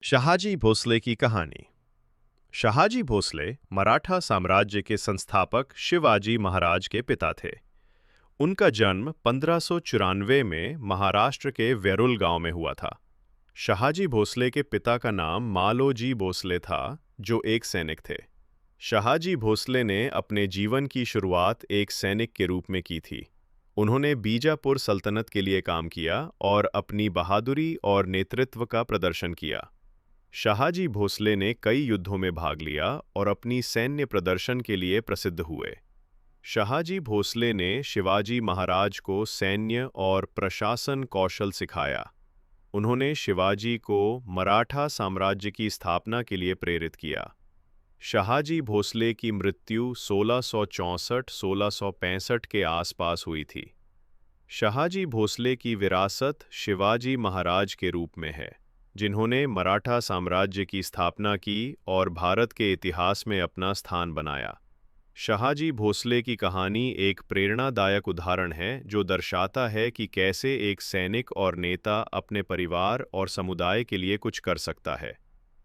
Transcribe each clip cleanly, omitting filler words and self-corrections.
शहाजी भोसले की कहानी। शहाजी भोसले मराठा साम्राज्य के संस्थापक शिवाजी महाराज के पिता थे। उनका जन्म 1594 में महाराष्ट्र के वेरुल गांव में हुआ था। शहाजी भोसले के पिता का नाम मालोजी भोसले था, जो एक सैनिक थे। शहाजी भोसले ने अपने जीवन की शुरुआत एक सैनिक के रूप में की थी। उन्होंने बीजापुर सल्तनत के लिए काम किया और अपनी बहादुरी और नेतृत्व का प्रदर्शन किया। शहाजी भोसले ने कई युद्धों में भाग लिया और अपनी सैन्य प्रदर्शन के लिए प्रसिद्ध हुए। शहाजी भोसले ने शिवाजी महाराज को सैन्य और प्रशासन कौशल सिखाया। उन्होंने शिवाजी को मराठा साम्राज्य की स्थापना के लिए प्रेरित किया। शहाजी भोसले की मृत्यु 1664-1665 के आसपास हुई थी। शहाजी भोसले की विरासत शिवाजी महाराज के रूप में है, जिन्होंने मराठा साम्राज्य की स्थापना की और भारत के इतिहास में अपना स्थान बनाया। शहाजी भोसले की कहानी एक प्रेरणादायक उदाहरण है जो दर्शाता है कि कैसे एक सैनिक और नेता अपने परिवार और समुदाय के लिए कुछ कर सकता है।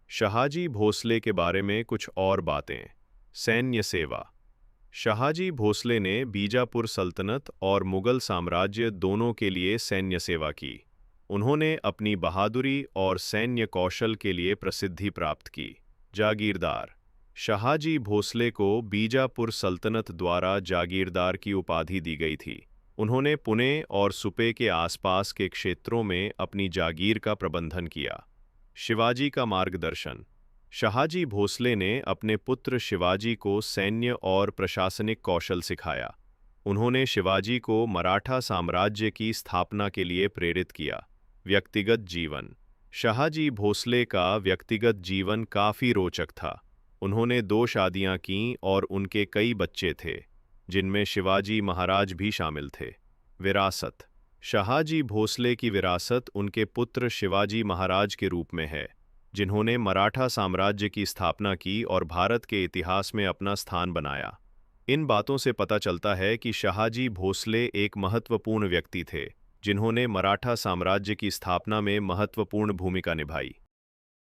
शहाजी भोसले के बारे में कुछ और बातें। सैन्य सेवा। शहाजी भोसले ने बीजापुर सल्तनत और मुगल साम्राज्य दोनों के लिए सैन्य सेवा की। उन्होंने अपनी बहादुरी और सैन्य कौशल के लिए प्रसिद्धि प्राप्त की। जागीरदार। शहाजी भोसले को बीजापुर सल्तनत द्वारा जागीरदार की उपाधि दी गई थी। उन्होंने पुणे और सुपे के आसपास के क्षेत्रों में अपनी जागीर का प्रबंधन किया। शिवाजी का मार्गदर्शन। शहाजी भोसले ने अपने पुत्र शिवाजी को सैन्य और प्रशासनिक कौशल सिखाया। उन्होंने शिवाजी को मराठा साम्राज्य की स्थापना के लिए प्रेरित किया। व्यक्तिगत जीवन। शहाजी भोसले का व्यक्तिगत जीवन काफ़ी रोचक था। उन्होंने 2 शादियां कीं और उनके कई बच्चे थे, जिनमें शिवाजी महाराज भी शामिल थे। विरासत। शहाजी भोसले की विरासत उनके पुत्र शिवाजी महाराज के रूप में है, जिन्होंने मराठा साम्राज्य की स्थापना की और भारत के इतिहास में अपना स्थान बनाया। इन बातों से पता चलता है कि शहाजी भोसले एक महत्वपूर्ण व्यक्ति थे, जिन्होंने मराठा साम्राज्य की स्थापना में महत्वपूर्ण भूमिका निभाई।